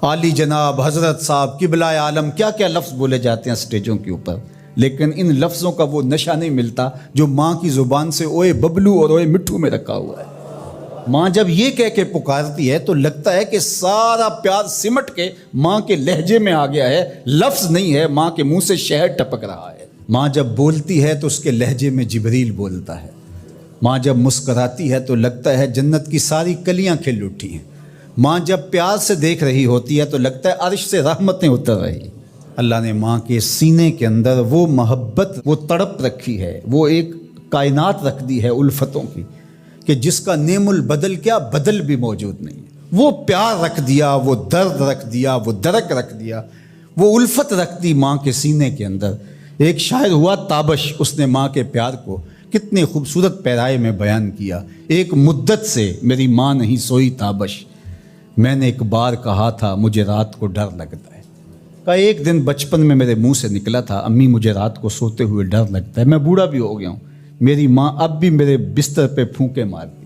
عالی جناب حضرت صاحب قبلہ عالم کیا کیا لفظ بولے جاتے ہیں سٹیجوں کے اوپر، لیکن ان لفظوں کا وہ نشہ نہیں ملتا جو ماں کی زبان سے اوئے ببلو اور اوئے مٹھو میں رکھا ہوا ہے۔ ماں جب یہ کہہ کے پکارتی ہے تو لگتا ہے کہ سارا پیار سمٹ کے ماں کے لہجے میں آ گیا ہے، لفظ نہیں ہے، ماں کے منہ سے شہد ٹپک رہا ہے۔ ماں جب بولتی ہے تو اس کے لہجے میں جبریل بولتا ہے۔ ماں جب مسکراتی ہے تو لگتا ہے جنت کی ساری کلیاں کھل اٹھی ہیں۔ ماں جب پیار سے دیکھ رہی ہوتی ہے تو لگتا ہے عرش سے رحمتیں اتر رہی۔ اللہ نے ماں کے سینے کے اندر وہ محبت، وہ تڑپ رکھی ہے، وہ ایک کائنات رکھ دی ہے الفتوں کی کہ جس کا نعم البدل کیا بدل بھی موجود نہیں ہے۔ وہ پیار رکھ دیا، وہ درد رکھ دیا، وہ درک رکھ دیا، وہ الفت رکھ دی ماں کے سینے کے اندر۔ ایک شاعر ہوا تابش، اس نے ماں کے پیار کو کتنے خوبصورت پیرائے میں بیان کیا۔ ایک مدت سے میری ماں نہیں سوئی تابش، میں نے ایک بار کہا تھا مجھے رات کو ڈر لگتا ہے۔ کہا ایک دن بچپن میں میرے منہ سے نکلا تھا امی مجھے رات کو سوتے ہوئے ڈر لگتا ہے۔ میں بوڑھا بھی ہو گیا ہوں، میری ماں اب بھی میرے بستر پہ پھونکے مارتی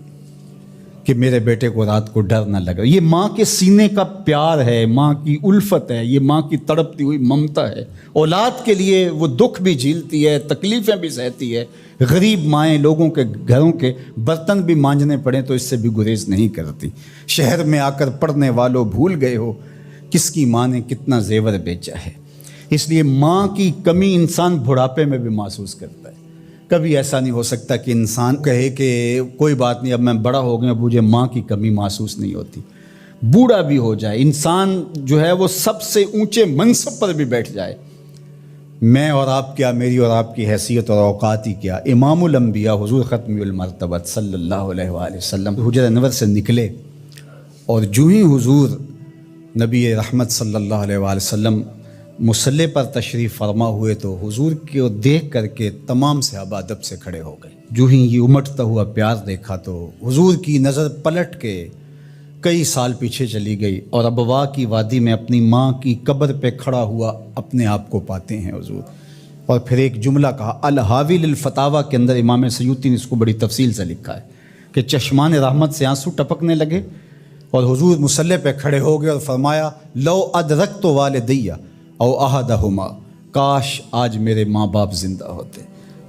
کہ میرے بیٹے کو رات کو ڈر نہ لگا۔ یہ ماں کے سینے کا پیار ہے، ماں کی الفت ہے، یہ ماں کی تڑپتی ہوئی ممتا ہے۔ اولاد کے لیے وہ دکھ بھی جھیلتی ہے، تکلیفیں بھی سہتی ہے۔ غریب مائیں لوگوں کے گھروں کے برتن بھی مانجنے پڑیں تو اس سے بھی گریز نہیں کرتی۔ شہر میں آ کر پڑھنے والوں بھول گئے ہو کس کی ماں نے کتنا زیور بیچا ہے۔ اس لیے ماں کی کمی انسان بڑھاپے میں بھی محسوس کرتا ہے۔ کبھی ایسا نہیں ہو سکتا کہ انسان کہے کہ کوئی بات نہیں اب میں بڑا ہو گیا، مجھے ماں کی کمی محسوس نہیں ہوتی۔ بوڑھا بھی ہو جائے انسان جو ہے وہ سب سے اونچے منصب پر بھی بیٹھ جائے، میں اور آپ کیا، میری اور آپ کی حیثیت اور اوقات ہی کیا۔ امام الانبیاء حضور ختم المرتبہ صلی اللہ علیہ وآلہ وسلم حجرہ انور سے نکلے اور جو ہی حضور نبی رحمت صلی اللہ علیہ وآلہ وسلم مصلی پر تشریف فرما ہوئے تو حضور کو دیکھ کر کے تمام صحابہ ادب سے کھڑے ہو گئے۔ جو ہی یہ امٹتا ہوا پیار دیکھا تو حضور کی نظر پلٹ کے کئی سال پیچھے چلی گئی اور ابوا کی وادی میں اپنی ماں کی قبر پہ کھڑا ہوا اپنے آپ کو پاتے ہیں حضور۔ اور پھر ایک جملہ کہا، الحاوی للفتاویٰ کے اندر امام سیوطی نے اس کو بڑی تفصیل سے لکھا ہے کہ چشمان رحمت سے آنسو ٹپکنے لگے اور حضور مصلی پہ کھڑے ہو گئے اور فرمایا لو ادرکت والدیہ او احدہما، کاش آج میرے ماں باپ زندہ ہوتے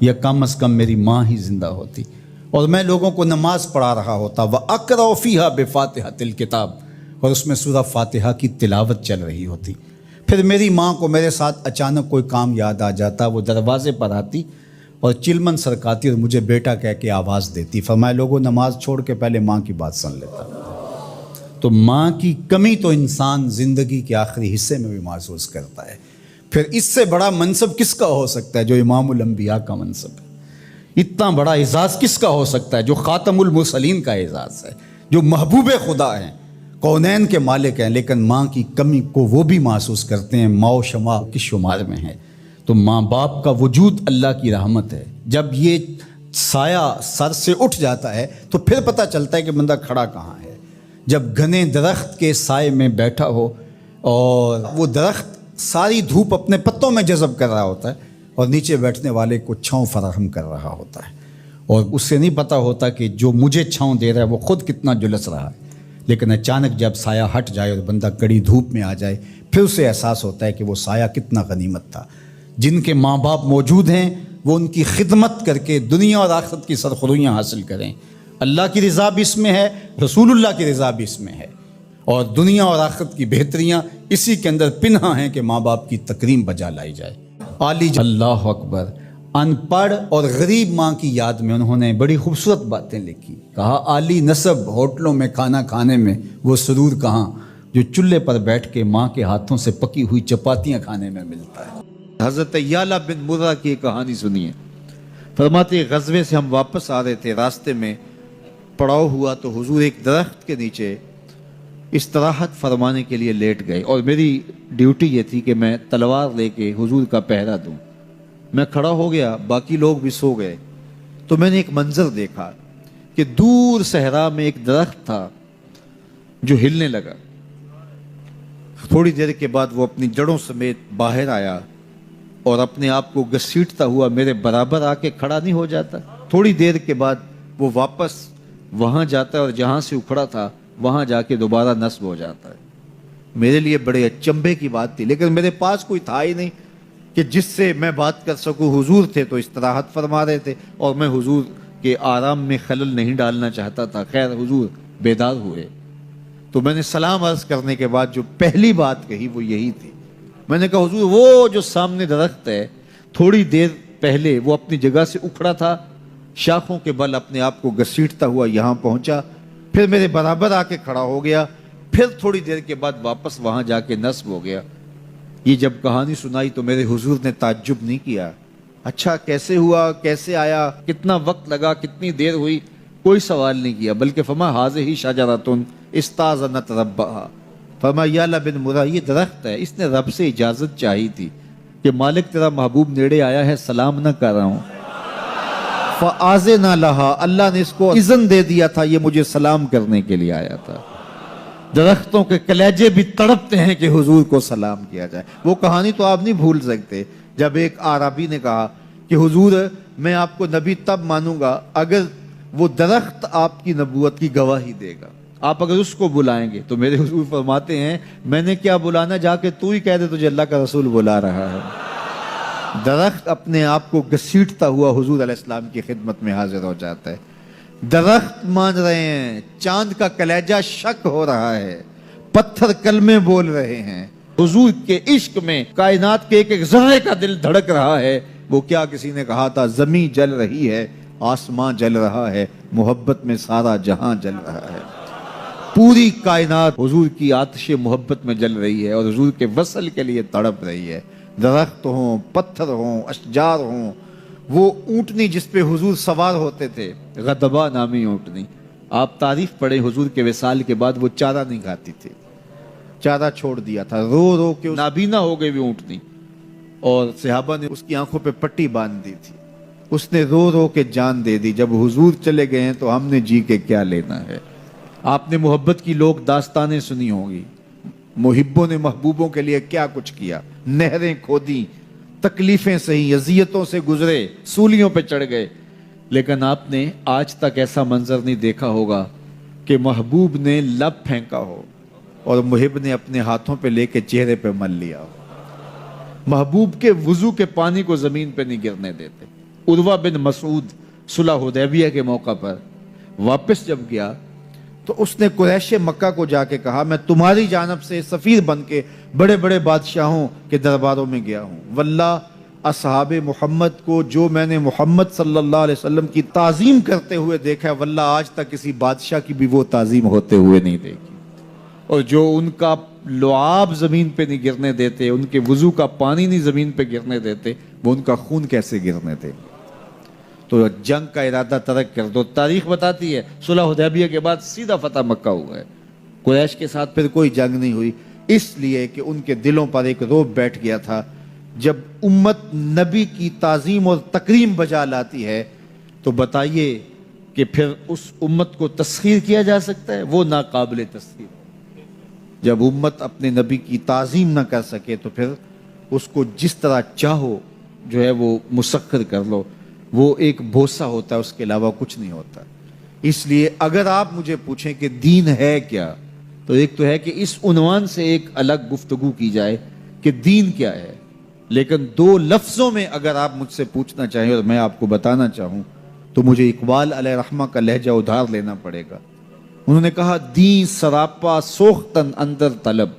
یا کم از کم میری ماں ہی زندہ ہوتی اور میں لوگوں کو نماز پڑھا رہا ہوتا۔ وَأَقْرَأُ فِيهَا بِفَاتِحَةِ الْكِتَابِ، اور اس میں سورہ فاتحہ کی تلاوت چل رہی ہوتی۔ پھر میری ماں کو میرے ساتھ اچانک کوئی کام یاد آ جاتا، وہ دروازے پر آتی اور چلمن سرکاتی اور مجھے بیٹا کہہ کے آواز دیتی۔ فرمایا لوگوں نماز چھوڑ کے پہلے ماں کی بات سن لیتا۔ تو ماں کی کمی تو انسان زندگی کے آخری حصے میں بھی محسوس کرتا ہے۔ پھر اس سے بڑا منصب کس کا ہو سکتا ہے جو امام الانبیاء کا منصب ہے؟ اتنا بڑا اعزاز کس کا ہو سکتا ہے جو خاتم المرسلین کا اعزاز ہے، جو محبوب خدا ہیں، کونین کے مالک ہیں، لیکن ماں کی کمی کو وہ بھی محسوس کرتے ہیں، ماں و شمع کی شمار میں ہے۔ تو ماں باپ کا وجود اللہ کی رحمت ہے۔ جب یہ سایہ سر سے اٹھ جاتا ہے تو پھر پتہ چلتا ہے کہ بندہ کھڑا کہاں ہے۔ جب گھنے درخت کے سائے میں بیٹھا ہو اور وہ درخت ساری دھوپ اپنے پتوں میں جذب کر رہا ہوتا ہے اور نیچے بیٹھنے والے کو چھاؤں فراہم کر رہا ہوتا ہے، اور اس سے نہیں پتہ ہوتا کہ جو مجھے چھاؤں دے رہا ہے وہ خود کتنا جلس رہا ہے، لیکن اچانک جب سایہ ہٹ جائے اور بندہ کڑی دھوپ میں آ جائے پھر اسے احساس ہوتا ہے کہ وہ سایہ کتنا غنیمت تھا۔ جن کے ماں باپ موجود ہیں وہ ان کی خدمت کر کے دنیا اور آخرت کی سرخرویاں حاصل کریں۔ اللہ کی رضا بھی اس میں ہے، رسول اللہ کی رضا بھی اس میں ہے، اور دنیا اور آخرت کی بہتریاں اسی کے اندر پنہاں ہیں کہ ماں باپ کی تکریم بجا لائی جائے۔ عالی اللہ اکبر، ان پڑھ اور غریب ماں کی یاد میں انہوں نے بڑی خوبصورت باتیں لکھی۔ کہا عالی نسب ہوٹلوں میں کھانا کھانے میں وہ سرور کہاں جو چولہے پر بیٹھ کے ماں کے ہاتھوں سے پکی ہوئی چپاتیاں کھانے میں ملتا ہے۔ حضرت یعلا بن مرہ کی ایک کہانی سنیے۔ فرماتے غزوے سے ہم واپس آ رہے تھے، راستے میں پڑاؤ ہوا تو حضور ایک درخت کے نیچے استراحت فرمانے کے لیے لیٹ گئے، اور میری ڈیوٹی یہ تھی کہ میں تلوار لے کے حضور کا پہرا دوں۔ میں کھڑا ہو گیا، باقی لوگ بھی سو گئے، تو میں نے ایک منظر دیکھا کہ دور صحرا میں ایک درخت تھا جو ہلنے لگا۔ تھوڑی دیر کے بعد وہ اپنی جڑوں سمیت باہر آیا اور اپنے آپ کو گھسیٹتا ہوا میرے برابر آ کے کھڑا نہیں ہو جاتا۔ تھوڑی دیر کے بعد وہ واپس وہاں جاتا ہے اور جہاں سے اکھڑا تھا وہاں جا کے دوبارہ نصب ہو جاتا ہے۔ میرے لیے بڑے اچنبے کی بات تھی، لیکن میرے پاس کوئی تھا ہی نہیں کہ جس سے میں بات کر سکوں۔ حضور تھے تو استراحت فرما رہے تھے اور میں حضور کے آرام میں خلل نہیں ڈالنا چاہتا تھا۔ خیر حضور بیدار ہوئے تو میں نے سلام عرض کرنے کے بعد جو پہلی بات کہی وہ یہی تھی، میں نے کہا حضور وہ جو سامنے درخت ہے تھوڑی دیر پہلے وہ اپنی جگہ سے اکھڑا تھا، شاخوں کے بل اپنے آپ کو گھسیٹتا ہوا یہاں پہنچا، پھر میرے برابر آ کے کھڑا ہو گیا، پھر تھوڑی دیر کے بعد واپس وہاں جا کے نصب ہو گیا۔ یہ جب کہانی سنائی تو میرے حضور نے تعجب نہیں کیا، اچھا کیسے ہوا، کیسے آیا، کتنا وقت لگا، کتنی دیر ہوئی، کوئی سوال نہیں کیا، بلکہ فرمایا ہاذہ شجرۃ استاذنت ربھا، فرمایا یا بن مرہ یہ درخت ہے، اس نے رب سے اجازت چاہی تھی کہ مالک تیرا محبوب نیڑے آیا ہے، سلام نہ کر رہا ہوں، فآذن لہا، اللہ نے اس کو اذن دے دیا تھا، یہ مجھے سلام کرنے کے لیے آیا تھا۔ درختوں کے کلیجے بھی تڑپتے ہیں کہ حضور کو سلام کیا جائے۔ وہ کہانی تو آپ نہیں بھول سکتے جب ایک عربی نے کہا کہ حضور میں آپ کو نبی تب مانوں گا اگر وہ درخت آپ کی نبوت کی گواہی دے گا، آپ اگر اس کو بلائیں گے۔ تو میرے حضور فرماتے ہیں میں نے کیا بلانا، جا کے تو ہی کہہ دے تجھے اللہ کا رسول بلا رہا ہے۔ درخت اپنے آپ کو گھسیٹتا ہوا حضور علیہ السلام کی خدمت میں حاضر ہو جاتا ہے۔ درخت مان رہے ہیں، چاند کا کلیجہ شک ہو رہا ہے، پتھر کلمے بول رہے ہیں، حضور کے عشق میں کائنات کے ایک ایک ذرے کا دل دھڑک رہا ہے۔ وہ کیا کسی نے کہا تھا، زمین جل رہی ہے، آسمان جل رہا ہے، محبت میں سارا جہاں جل رہا ہے۔ پوری کائنات حضور کی آتش محبت میں جل رہی ہے اور حضور کے وصل کے لیے تڑپ رہی ہے۔ درخت ہوں، پتھر ہوں، اشجار ہوں، وہ اونٹنی جس پہ حضور سوار ہوتے تھے، غدبہ نامی اونٹنی، آپ تعریف پڑھیں حضور کے وصال کے بعد وہ چارہ نہیں کھاتی تھی، چارہ چھوڑ دیا تھا، رو رو کے نابینا ہو گئی وہ اونٹنی، اور صحابہ نے اس کی آنکھوں پہ پٹی باندھ دی تھی، اس نے رو رو کے جان دے دی۔ جب حضور چلے گئے ہیں تو ہم نے جی کے کیا لینا ہے۔ آپ نے محبت کی لوگ داستانیں سنی ہوں گی، محبوں نے محبوبوں کے لیے کیا کچھ کیا، نہریں کھودی، تکلیفیں سہی، اذیتوں سے گزرے، سولیوں پہ چڑھ گئے، لیکن آپ نے آج تک ایسا منظر نہیں دیکھا ہوگا کہ محبوب نے لب پھینکا ہو اور محب نے اپنے ہاتھوں پہ لے کے چہرے پہ مل لیا ہو۔ محبوب کے وضو کے پانی کو زمین پہ نہیں گرنے دیتے۔ عروہ بن مسعود صلح حدیبیہ کے موقع پر واپس جب گیا تو اس نے قریش مکہ کو جا کے کہا میں تمہاری جانب سے سفیر بن کے بڑے بڑے بادشاہوں کے درباروں میں گیا ہوں، واللہ اصحاب محمد کو جو میں نے محمد صلی اللہ علیہ وسلم کی تعظیم کرتے ہوئے دیکھا ہے، واللہ آج تک کسی بادشاہ کی بھی وہ تعظیم ہوتے ہوئے نہیں دیکھی، اور جو ان کا لعاب زمین پہ نہیں گرنے دیتے، ان کے وضو کا پانی نہیں زمین پہ گرنے دیتے، وہ ان کا خون کیسے گرنے دے۔ تو جنگ کا ارادہ ترک کر دو۔ تاریخ بتاتی ہے صلح حدیبیہ کے بعد سیدھا فتح مکہ ہوا ہے، قریش کے ساتھ پھر کوئی جنگ نہیں ہوئی، اس لیے کہ ان کے دلوں پر ایک رعب بیٹھ گیا تھا۔ جب امت نبی کی تعظیم اور تکریم بجا لاتی ہے تو بتائیے کہ پھر اس امت کو تسخیر کیا جا سکتا ہے؟ وہ ناقابل تسخیر۔ جب امت اپنے نبی کی تعظیم نہ کر سکے تو پھر اس کو جس طرح چاہو جو ہے وہ مسخر کر لو، وہ ایک بوسہ ہوتا ہے، اس کے علاوہ کچھ نہیں ہوتا۔ اس لیے اگر آپ مجھے پوچھیں کہ دین ہے کیا، تو ایک تو ہے کہ اس عنوان سے ایک الگ گفتگو کی جائے کہ دین کیا ہے، لیکن دو لفظوں میں اگر آپ مجھ سے پوچھنا چاہیں اور میں آپ کو بتانا چاہوں تو مجھے اقبال علیہ رحمہ کا لہجہ ادھار لینا پڑے گا۔ انہوں نے کہا دین سراپا سوختن اندر طلب،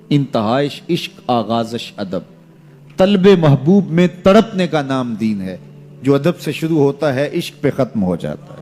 انتہائش عشق آغازش ادب، طلب محبوب میں تڑپنے کا نام دین ہے، جو ادب سے شروع ہوتا ہے عشق پہ ختم ہو جاتا ہے۔